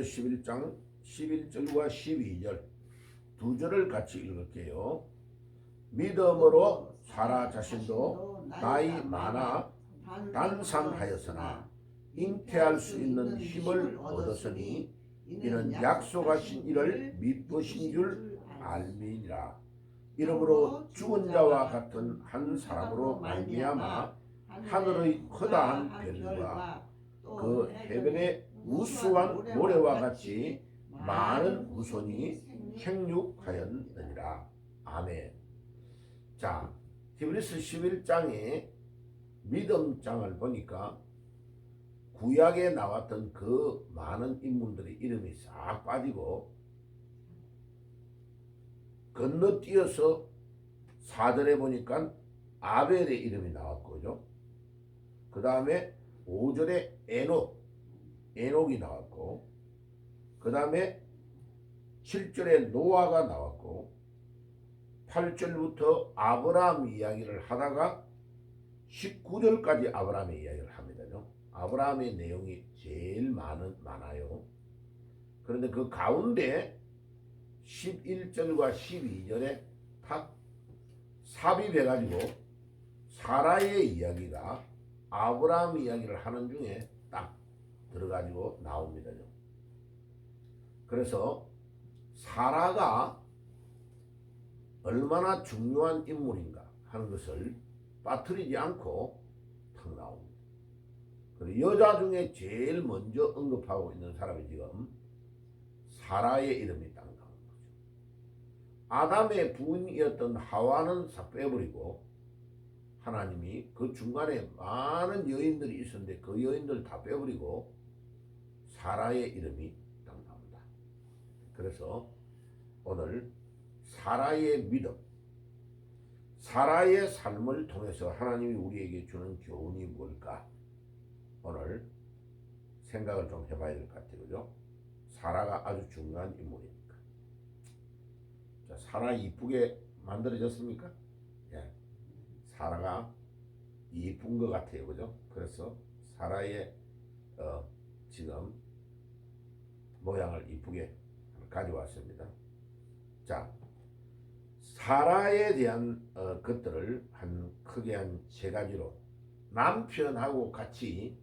11장 11절과 12절 두 절을 같이 읽을게요. 믿음으로 사라 자신도 나이 많아 단산하였으나 잉태할 수 있는 힘을 얻었으니 이는 약속하신 이를 믿으신 줄 알미니라. 이러므로 죽은 자와 같은 한 사람으로 말미암아 하늘의 허다한 별과 그 해변의 우수한 모래와 같이 많은 후손이 생육하였느니라. 아멘. 자, 히브리서 11장에 믿음장을 보니까 구약에 나왔던 그 많은 인물들의 이름이 싹 빠지고 건너뛰어서 4절에 보니까 아벨의 이름이 나왔거든요. 그 다음에 5절에 에녹이 나왔고, 그 다음에 7절에 노아가 나왔고, 8절부터 아브라함 이야기를 하다가 19절까지 아브라함의 이야기를 합니다. 아브라함의 내용이 제일 많아요. 그런데 그 가운데 11절과 12절에 탁 삽입해가지고 사라의 이야기가 아브라함 이야기를 하는 중에 딱 들어가지고 나옵니다. 그래서 사라가 얼마나 중요한 인물인가 하는 것을 빠뜨리지 않고 탁 나옵니다. 그리고 여자 중에 제일 먼저 언급하고 있는 사람이 지금 사라의 이름이 딱 나오는 거죠. 아담의 부인이었던 하와는 싹 빼버리고 하나님이 그 중간에 많은 여인들이 있었는데 그 여인들 다 빼버리고 사라의 이름이 딱 나온다. 그래서 오늘 사라의 믿음, 사라의 삶을 통해서 하나님이 우리에게 주는 교훈이 뭘까? 오늘 생각을 좀 해봐야 될 것 같아요. 그죠? 사라가 아주 중요한 인물이니까. 자, 사라 이쁘게 만들어졌습니까? 예. 사라가 이쁜 것 같아요. 그죠? 그래서 사라의 지금 모양을 이쁘게 가져왔습니다. 자, 사라에 대한 것들을 크게 한 세 가지로 남편하고 같이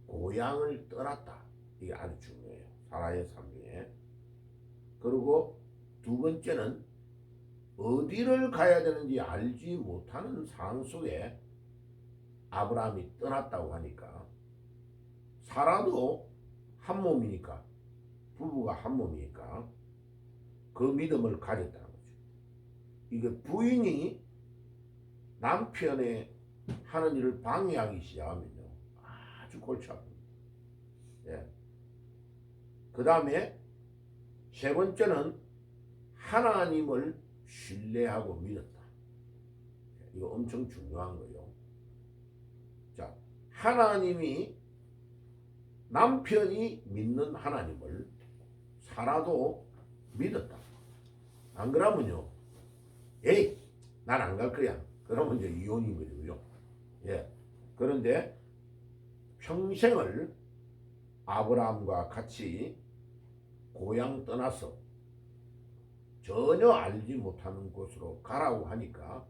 고향을 떠났다. 이게 아주 중요해요. 사라의 삶 중에. 그리고 두 번째는 어디를 가야 되는지 알지 못하는 상황 속에 아브라함이 떠났다고 하니까 사라도 한 몸이니까, 부부가 한 몸이니까 그 믿음을 가졌다는 거죠. 이게 부인이 남편의 하는 일을 방해하기 시작하면요 아주 골치 아픕니다. 예. 그 다음에 세 번째는 하나님을 신뢰하고 믿었다. 이거 엄청 중요한 거예요. 자, 하나님이 남편이 믿는 하나님을 사라도 믿었다. 안 그러면요, 에이, 난 안 갈 거야. 그러면 이제 이혼인 거죠. 예. 그런데 평생을 아브라함과 같이 고향 떠나서 전혀 알지 못하는 곳으로 가라고 하니까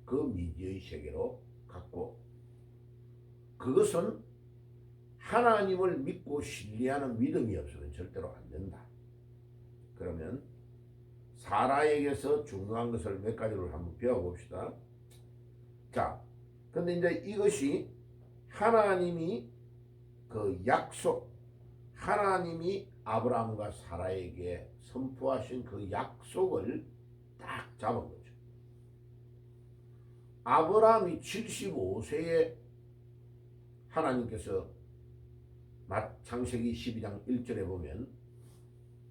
그 미지의 세계로 갔고, 그것은 하나님을 믿고 신뢰하는 믿음이 없으면 절대로 안 된다. 그러면 사라에게서 중요한 것을 몇 가지를 한번 배워봅시다. 자, 근데 이제 이것이 하나님이 그 약속, 하나님이 아브라함과 사라에게 선포하신 그 약속을 딱 잡은 거죠. 아브라함이 75세에 하나님께서 창세기 12장 1절에 보면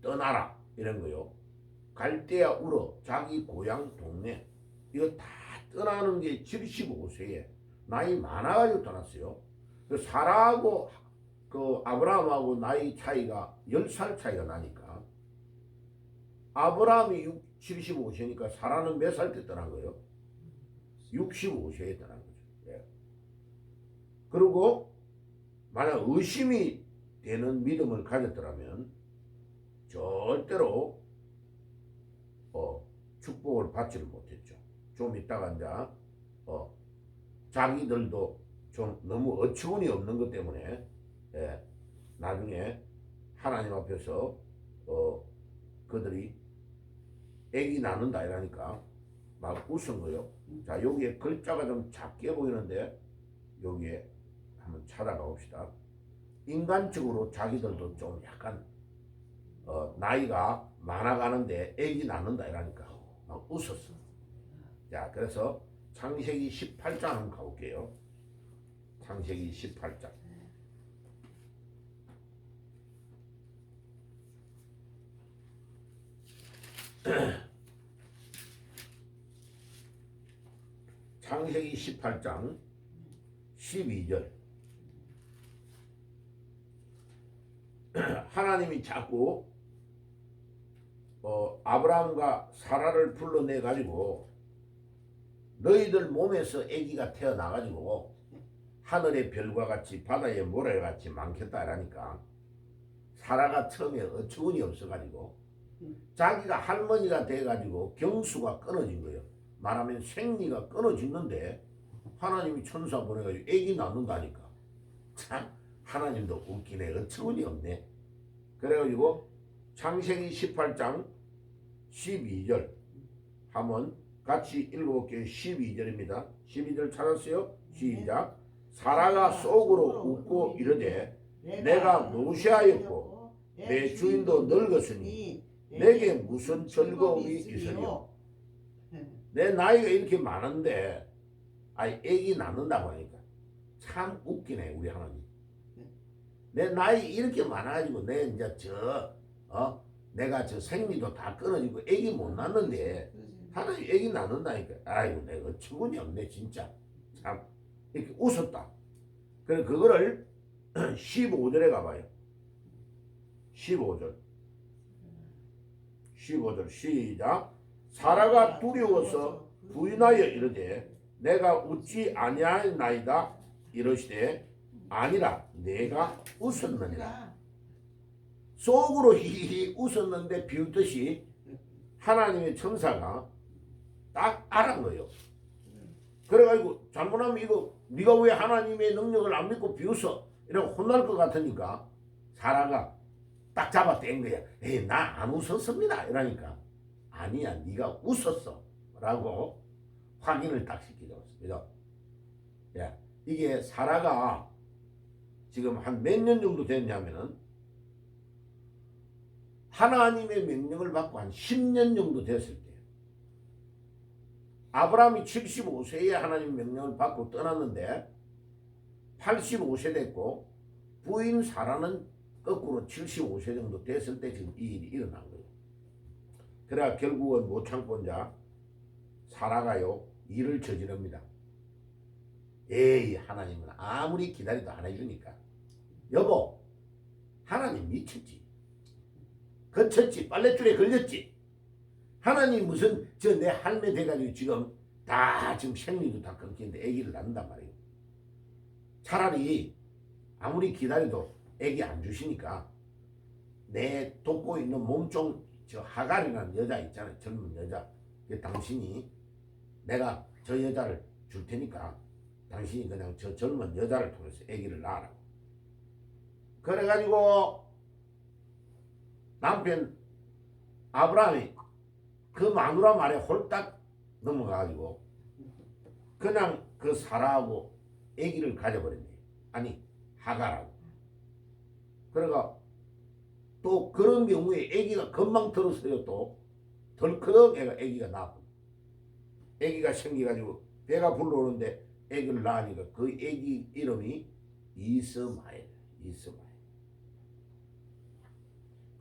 떠나라 이런 거요. 갈대아 우르 자기 고향 동네 이거 다 떠나는 게 75세에 나이 많아가지고 떠났어요. 사라하고 그 아브라함하고 나이 차이가 10살 차이가 나니까 아브라함이 75세니까 사라는 몇 살 때 떠난 거예요? 65세에 떠난 거죠. 예. 그리고 만약 의심이 되는 믿음을 가졌더라면 절대로 축복을 받지를 못했죠. 좀 이따가 이제 자기들도 좀 너무 어처구니 없는 것 때문에 나중에 하나님 앞에서 그들이 애기 낳는다 이러니까 막 웃은 거요. 자, 여기에 글자가 좀 작게 보이는데 여기에 한번 찾아가 봅시다. 인간적으로 자기들도 좀 약간 나이가 많아가는데 애기 낳는다 이러니까 막 웃었어. 자, 그래서 창세기 18장 한번 가볼게요. 창세기 18장. 창세기 18장 12절. 하나님이 자꾸 아브라함과 사라를 불러내 가지고 너희들 몸에서 아기가 태어나 가지고 하늘의 별과 같이 바다의 모래 같이 많겠다 이러니까 사라가 처음에 어처구니 없어 가지고 자기가 할머니가 돼 가지고 경수가 끊어진 거예요. 말하면 생리가 끊어지는데 하나님이 천사 보내가지고 아기 낳는다니까. 참 하나님도 웃기네. 어처구니 없네. 그래가지고 창세기 18장 12절 한번 같이 읽어볼게요. 12절입니다. 12절 찾았어요? 시작. 사라가 속으로 웃고 이르되 내가 노쇠하였고 내 주인도 늙었으니 내게 무슨 즐거움이 있으리요. 내 나이가 이렇게 많은데 애기 낳는다고 하니까 참 웃기네 우리 하나님. 내 나이 이렇게 많아가지고 내 이제 내가 저 생리도 다 끊어지고 애기 못 낳는데 하나님 애기 낳는다니까. 아이고 내가 어처구니 없네 진짜. 참 이렇게 웃었다. 그래 그거를 15절에 가봐요. 15절 시작. 사라가 두려워서 부인하여 이르되 내가 웃지 아니하나이다 이러시되 아니라 내가 웃었느니라. 속으로 히히 웃었는데 비웃듯이 하나님의 천사가 딱 알은 거예요. 그래가지고 잘못하면 이거 네가 왜 하나님의 능력을 안 믿고 비웃어 이러고 혼날 것 같으니까 사라가 딱 잡아 뗀 거야. 에이 나 안 웃었습니다 이러니까 아니야 네가 웃었어 라고 확인을 딱 시키죠. 그죠? 예, 이게 사라가 지금 한 몇 년 정도 됐냐면은 하나님의 명령을 받고 한 10년 정도 됐을 때 아브라함이 75세에 하나님 명령을 받고 떠났는데 85세 됐고 부인 사라는 거꾸로 75세 정도 됐을 때 지금 이 일이 일어난 거예요. 그래야 결국은 못 참고 이제 사라가요 일을 저지릅니다. 에이 하나님은 아무리 기다려도 안 해주니까 여보 하나님 미쳤지. 거쳤지. 빨랫줄에 걸렸지. 하나님 무슨 저 내 할매 돼가지고 지금 다 지금 생리도 다 끊기는데 아기를 낳는단 말이에요. 차라리 아무리 기다려도 아기 안 주시니까 내 돕고 있는 몸종 저 하갈이라는 여자 있잖아요. 젊은 여자. 당신이 내가 저 여자를 줄 테니까 당신이 그냥 저 젊은 여자를 통해서 아기를 낳으라고. 그래가지고 남편 아브라함이 그 마누라 말에 홀딱 넘어가가지고 그냥 그 사라하고 아기를 가져버렸네. 아니 하갈하고. 그러니까 또 그런 경우에 아기가 금방 들었어요. 또 덜커덕 애가 아기가 낳고 아기가 생겨가지고 배가 불러오는데 아기를 낳으니까 그 아기 이름이 이스마엘.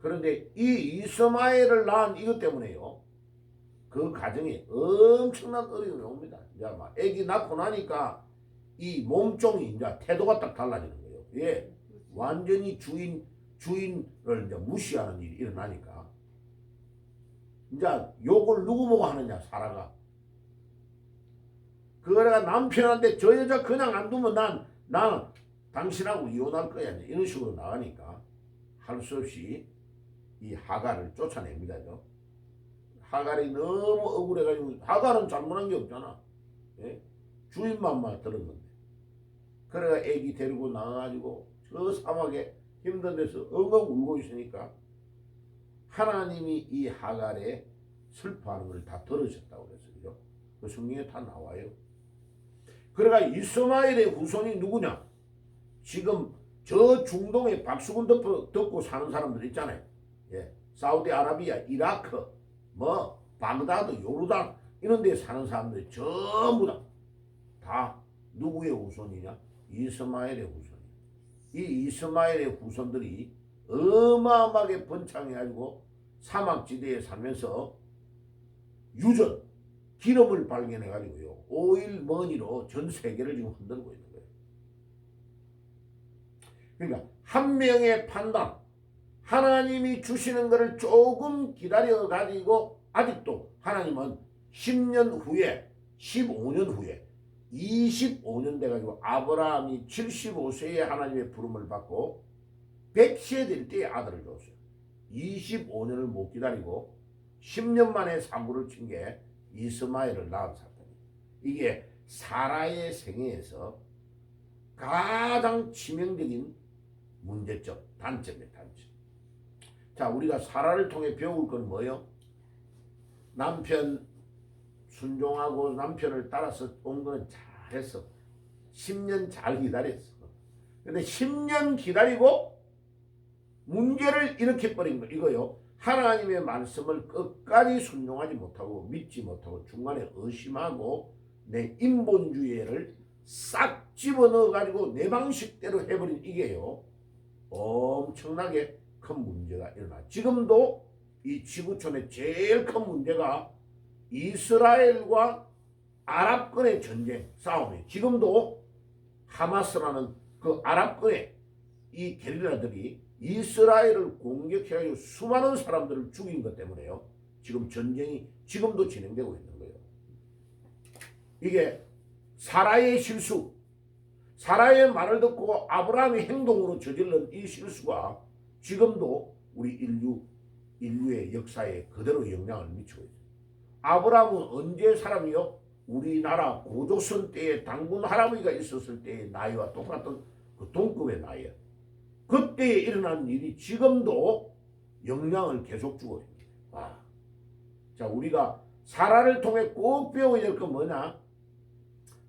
그런데 이 이스마엘을 낳은 이것 때문에요. 그 가정에 엄청난 어려움이 옵니다. 이제 막 아기 낳고 나니까 이 몸종이 이제 태도가 딱 달라지는 거예요. 예, 완전히 주인을 이제 무시하는 일이 일어나니까 이제 욕을 누구 보고 하느냐 사라가. 그래가 남편한테 저 여자 그냥 안 두면 난 당신하고 이혼할 거야 이런 식으로 나가니까 할 수 없이 이 하갈을 쫓아냅니다. 하갈이 너무 억울해가지고 하갈은 잘못한 게 없잖아. 예? 주인만 말 들은 건데. 그래가 애기 데리고 나가가지고 저 사막에 힘든 데서 엉엉 울고 있으니까 하나님이 이 하갈의 슬퍼하는 걸 다 들으셨다고 그랬어요. 그 성경에 다 나와요. 그래가 이스마엘의 후손이 누구냐? 지금 저 중동에 박수군 덮고 사는 사람들 있잖아요. 예. 사우디아라비아, 이라크, 뭐 바그다드, 요르단 이런 데 사는 사람들이 전부 다 누구의 후손이냐? 이스마엘의 후손이야. 이 이스마엘의 후손들이 어마어마하게 번창해가지고 사막지대에 살면서 유전, 기름을 발견해가지고요. 오일 머니로 전 세계를 지금 흔들고 있는 거예요. 그러니까 한 명의 판단, 하나님이 주시는 것을 조금 기다려가지고 아직도 하나님은 10년 후에, 15년 후에, 25년 돼가지고 아브라함이 75세에 하나님의 부름을 받고 100세 될 때에 아들을 줬어요. 25년을 못 기다리고 10년 만에 사고를 친 게 이스마엘을 낳은 사건이에요. 이게 사라의 생애에서 가장 치명적인 문제점, 단점이에요. 단점. 자, 우리가 사라를 통해 배울 건 뭐예요? 남편 순종하고 남편을 따라서 온 거는 잘했어. 10년 잘 기다렸어. 근데 10년 기다리고 문제를 일으켜버린 거 이거요. 하나님의 말씀을 끝까지 순종하지 못하고 믿지 못하고 중간에 의심하고 내 인본주의를 싹 집어넣어가지고 내 방식대로 해버린 이게요. 엄청나게 큰 문제가 일어나. 지금도 이 지구촌의 제일 큰 문제가 이스라엘과 아랍권의 전쟁 싸움이에요. 지금도 하마스라는 그 아랍권의 이 게릴라들이 이스라엘을 공격해가지고 수많은 사람들을 죽인 것 때문에요. 지금 전쟁이 지금도 진행되고 있는 거예요. 이게 사라의 실수, 사라의 말을 듣고 아브라함의 행동으로 저질른 이 실수가 지금도 우리 인류의 역사에 그대로 영향을 미치고 있어요. 아브라함은 언제 사람이요? 우리나라 고조선 때에 당군 할아버지가 있었을 때의 나이와 똑같은 그 동급의 나이야. 그때에 일어난 일이 지금도 영향을 계속 주고 있습니다. 와. 자, 우리가 사라를 통해 꼭 배워야 될 건 뭐냐?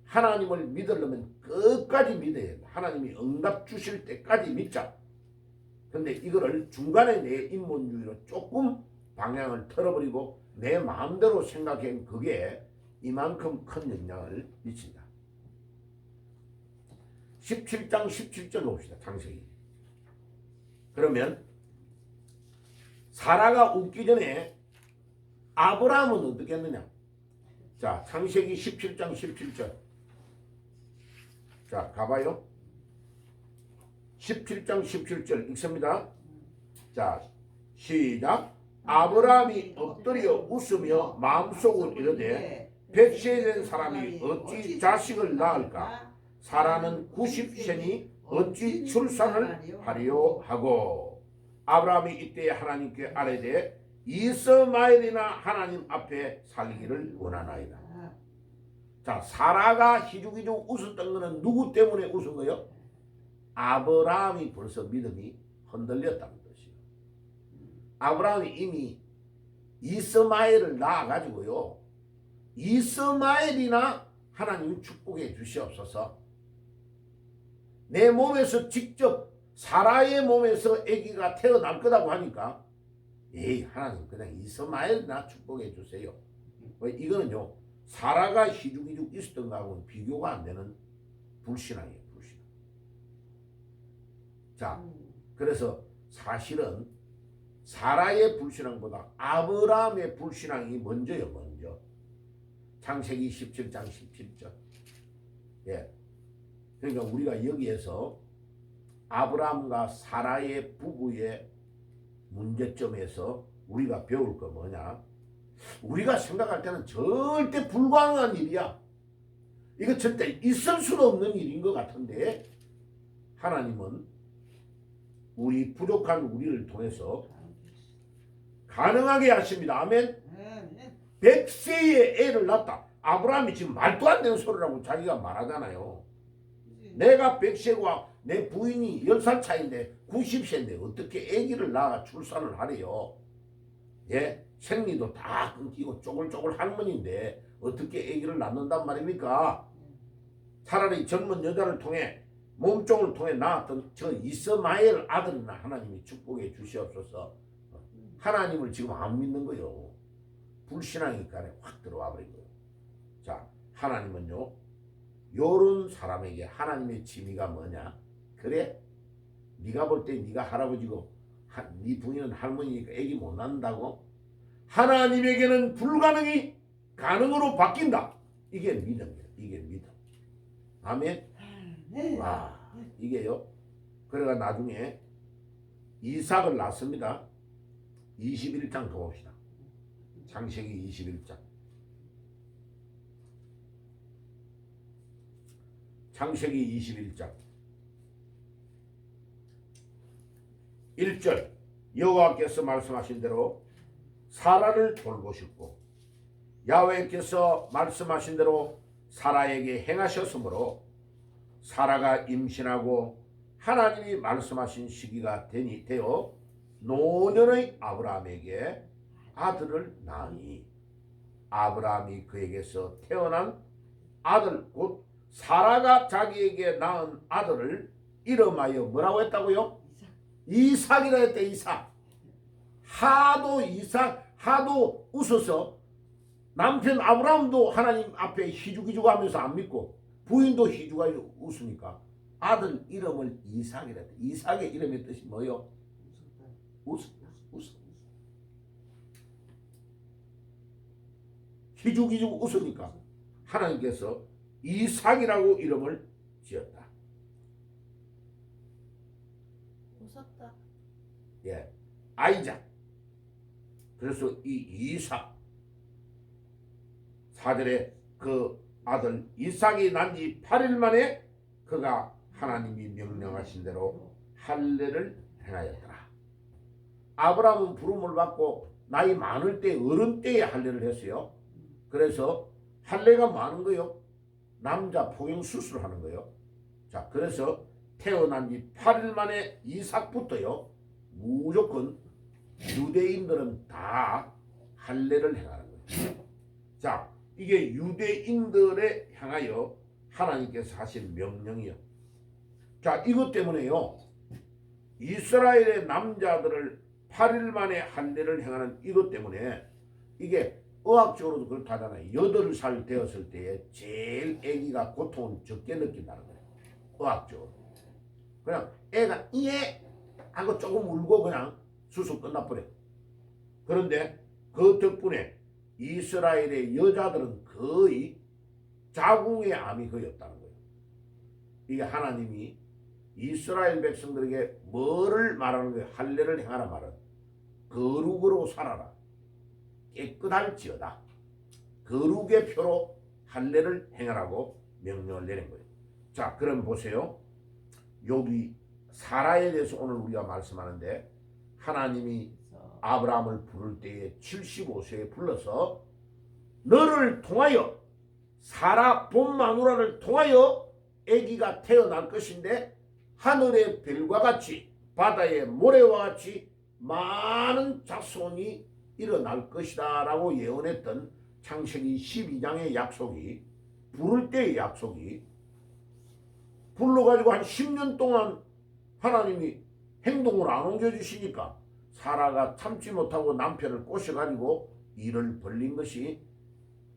하나님을 믿으려면 끝까지 믿어야 된다. 하나님이 응답 주실 때까지 믿자. 근데 이거를 중간에 내 인본주의로 조금 방향을 틀어버리고 내 마음대로 생각한 그게 이만큼 큰 영향을 미친다. 17장 17절 봅시다. 창세기. 그러면 사라가 웃기 전에 아브라함은 어떻게 했느냐? 자, 창세기 17장 17절. 자, 가봐요. 17장 17절 읽습니다. 자, 시작. 아브라함이 엎드려 웃으며 마음속으로 이르되 100세 된 사람이 어찌 자식을 낳을까? 사라는 90세니 어찌 출산을 하리요 하고 아브라함이 이때 하나님께 아뢰되 이스마엘이나 하나님 앞에 살기를 원하나이다. 자, 사라가 희죽희죽 웃었던 거는 누구 때문에 웃은 거요? 아브라함이 벌써 믿음이 흔들렸다는 뜻이에요. 아브라함이 이미 이스마엘을 낳아가지고요. 이스마엘이나 하나님 축복해 주시옵소서. 내 몸에서 직접 사라의 몸에서 아기가 태어날 거라고 하니까 에이 하나님 그냥 이스마엘이나 축복해 주세요. 이거는요 사라가 희죽희죽 있었던 거하고는 비교가 안 되는 불신앙이에요. 불신앙. 자, 그래서 사실은 사라의 불신앙보다 아브라함의 불신앙이 먼저요. 먼저. 창세기 17장 17절. 예. 그러니까 우리가 여기에서 아브라함과 사라의 부부의 문제점에서 우리가 배울 거 뭐냐? 우리가 생각할 때는 절대 불가능한 일이야. 이거 절대 있을 수도 없는 일인 것 같은데 하나님은 우리 부족한 우리를 통해서 가능하게 하십니다. 아멘. 아멘. 100세에 애를 낳았다. 아브라함이 지금 말도 안 되는 소리라고 자기가 말하잖아요. 내가 100세고 내 부인이 10살 차인데 90세인데 어떻게 아기를 낳아 출산을 하래요. 예? 생리도 다 끊기고 쪼글쪼글 할머니인데 어떻게 아기를 낳는단 말입니까? 차라리 젊은 여자를 통해 몸종을 통해 낳았던 저 이스마엘 아들이나 하나님이 축복해 주시옵소서. 하나님을 지금 안 믿는 거요. 불신앙이니까 확 들어와 버린 거예요. 자, 하나님은요, 요런 사람에게 하나님의 지미가 뭐냐? 그래? 네가 볼 때 네가 할아버지고 네 부인은 할머니니까 애기 못 낳는다고? 하나님에게는 불가능이 가능으로 바뀐다. 이게 믿음이에요. 이게 믿음. 아멘. 와, 이게요. 그래가 나중에 이삭을 낳습니다. 21장 더 봅시다. 창세기 21장. 창세기 21장 1절 여호와께서 말씀하신 대로 사라를 돌보셨고 야훼께서 말씀하신 대로 사라에게 행하셨으므로 사라가 임신하고 하나님이 말씀하신 시기가 되어 노년의 아브라함에게 아들을 낳으니 아브라함이 그에게서 태어난 아들 곧 사라가 자기에게 낳은 아들을 이름하여 뭐라고 했다고요? 이삭이라 했대. 이삭. 하도 웃어서 남편 아브라함도 하나님 앞에 희죽희죽 하면서 안 믿고 부인도 희죽하게 웃으니까 아들 이름을 이삭이라 했대. 이삭의 이름의 뜻이 뭐요? 웃어. 희죽희죽 웃으니까 하나님께서 이삭이라고 이름을 지었다. 웃었다. 예, 아이작. 그래서 이 이삭 4절에 그 아들 이삭이 난 지 8일 만에 그가 하나님이 명령하신 대로 할례를 행하였더라. 아브라함은 부름을 받고 나이 많을 때 어른 때에 할례를 했어요. 그래서 할례가 많은 거요. 남자 포용 수술하는 거요. 자, 그래서 태어난 지 8일 만에 이삭부터요. 무조건 유대인들은 다 할례를 행하는 거예요. 자, 이게 유대인들에 향하여 하나님께서 하신 명령이요. 자, 이것 때문에요. 이스라엘의 남자들을 8일 만에 할례를 행하는 이것 때문에 이게 의학적으로도 그렇다잖아요. 8살 되었을 때에 제일 아기가 고통을 적게 느낀다는 거예요. 의학적으로. 그냥 애가 예 하고 조금 울고 그냥 수술 끝나버려. 그런데 그 덕분에 이스라엘의 여자들은 거의 자궁의 암이 거의 없다는 거예요. 이게 하나님이 이스라엘 백성들에게 뭐를 말하는 거예요? 할례를 행하라 말은 거룩으로 살아라. 깨끗할지어다. 거룩의 표로 할례를 행하라고 명령을 내린 거예요. 자, 그럼 보세요. 여기 사라에 대해서 오늘 우리가 말씀하는데 하나님이 아브라함을 부를 때에 75세에 불러서 너를 통하여 사라 본 마누라를 통하여 아기가 태어날 것인데 하늘의 별과 같이 바다의 모래와 같이 많은 자손이 일어날 것이다 라고 예언했던 창세기 12장의 약속이 부를 때의 약속이 불러가지고 한 10년 동안 하나님이 행동을 안 옮겨주시니까 사라가 참지 못하고 남편을 꼬셔가지고 일을 벌린 것이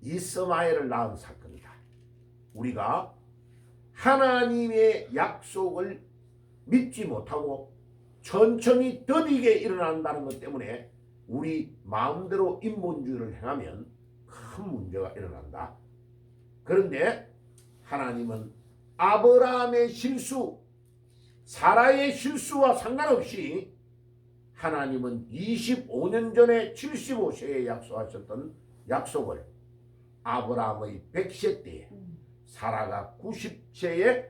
이스마엘을 낳은 사건이다. 우리가 하나님의 약속을 믿지 못하고 천천히 더디게 일어난다는 것 때문에 우리 마음대로 인본주의를 행하면 큰 문제가 일어난다. 그런데 하나님은 아브라함의 실수, 사라의 실수와 상관없이 하나님은 25년 전에 75세에 약속하셨던 약속을 아브라함의 100세 때에 사라가 90세에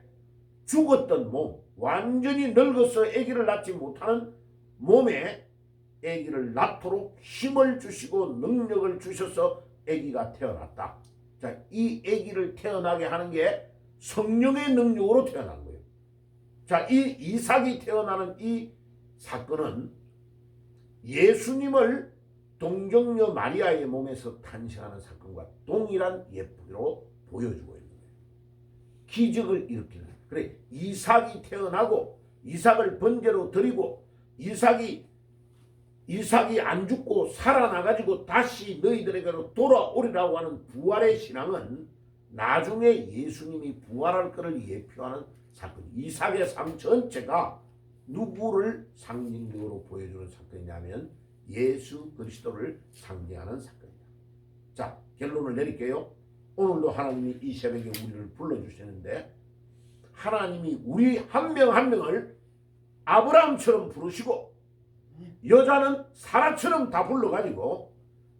죽었던 몸, 완전히 늙어서 아기를 낳지 못하는 몸에 아기를 낳도록 힘을 주시고 능력을 주셔서 아기가 태어났다. 자, 이 아기를 태어나게 하는 게 성령의 능력으로 태어난 거예요. 자, 이 이삭이 태어나는 이 사건은 예수님을 동정녀 마리아의 몸에서 탄생하는 사건과 동일한 예쁘기로 보여주고 있는 거예요. 기적을 일으키는. 그래, 이삭이 태어나고 이삭을 번제로 드리고 이삭이 안 죽고 살아나가지고 다시 너희들에게로 돌아오리라고 하는 부활의 신앙은 나중에 예수님이 부활할 것을 예표하는 사건. 이삭의 삶 전체가 누구를 상징적으로 보여주는 사건이냐면 예수 그리스도를 상징하는 사건이다. 자, 결론을 내릴게요. 오늘도 하나님이 이 새벽에 우리를 불러주시는데 하나님이 우리 한 명 한 명을 아브라함처럼 부르시고 여자는 사라처럼 다 불러가지고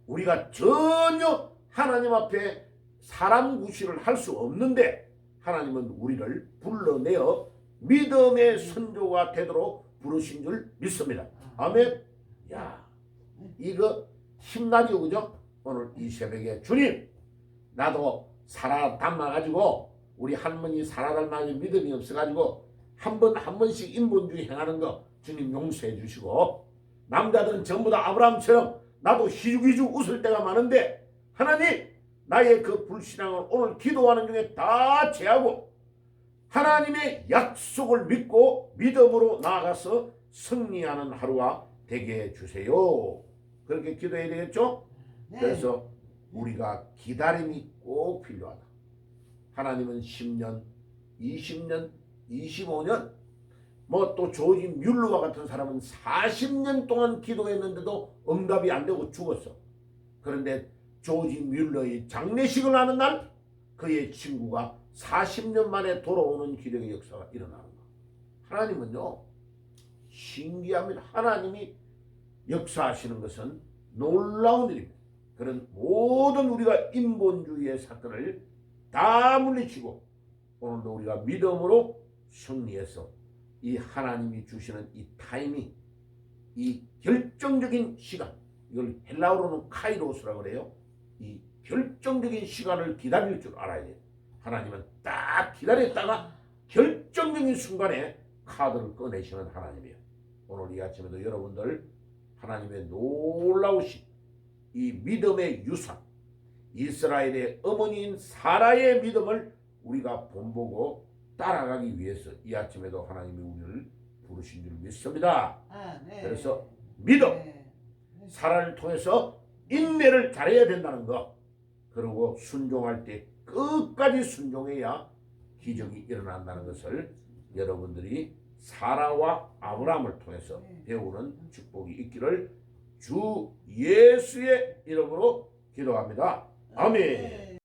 우리가 전혀 하나님 앞에 사람 구실을 할 수 없는데 하나님은 우리를 불러내어 믿음의 선조가 되도록 부르신 줄 믿습니다. 아멘. 야, 이거 힘나죠, 그죠? 오늘 이 새벽에 주님, 나도 살아 닮아가지고 우리 할머니 살아 닮아가지고 믿음이 없어가지고 한 번씩 인본주의 행하는 거 주님 용서해 주시고 남자들은 전부 다 아브라함처럼 나도 희죽희죽 웃을 때가 많은데 하나님, 나의 그 불신앙을 오늘 기도하는 중에 다 제하고 하나님의 약속을 믿고 믿음으로 나아가서 승리하는 하루가 되게 해주세요. 그렇게 기도해야 되겠죠? 네. 그래서 우리가 기다림이 꼭 필요하다. 하나님은 10년, 20년, 25년 뭐 또 조지 뮬러와 같은 사람은 40년 동안 기도했는데도 응답이 안 되고 죽었어. 그런데 조지 뮬러의 장례식을 하는 날 그의 친구가 40년 만에 돌아오는 기적의 역사가 일어나는 거야. 하나님은요 신기합니다. 하나님이 역사하시는 것은 놀라운 일입니다. 그런 모든 우리가 인본주의의 사건을 다 물리치고 오늘도 우리가 믿음으로 승리해서 이 하나님이 주시는 이 타이밍, 이 결정적인 시간, 이걸 헬라어로는 카이로스라고 그래요. 이 결정적인 시간을 기다릴 줄 알아야 돼요. 하나님은 딱 기다렸다가 결정적인 순간에 카드를 꺼내시는 하나님이에요. 오늘 이 아침에도 여러분들 하나님의 놀라우신 이 믿음의 유산, 이스라엘의 어머니인 사라의 믿음을 우리가 본보고 따라가기 위해서 이 아침에도 하나님이 우리를 부르신 줄 믿습니다. 네. 그래서 믿음, 네. 사라를 통해서 인내를 잘해야 된다는 거. 그리고 순종할 때 끝까지 순종해야 기적이 일어난다는 것을 여러분들이 사라와 아브라함을 통해서 배우는 축복이 있기를 주 예수의 이름으로 기도합니다. 아멘.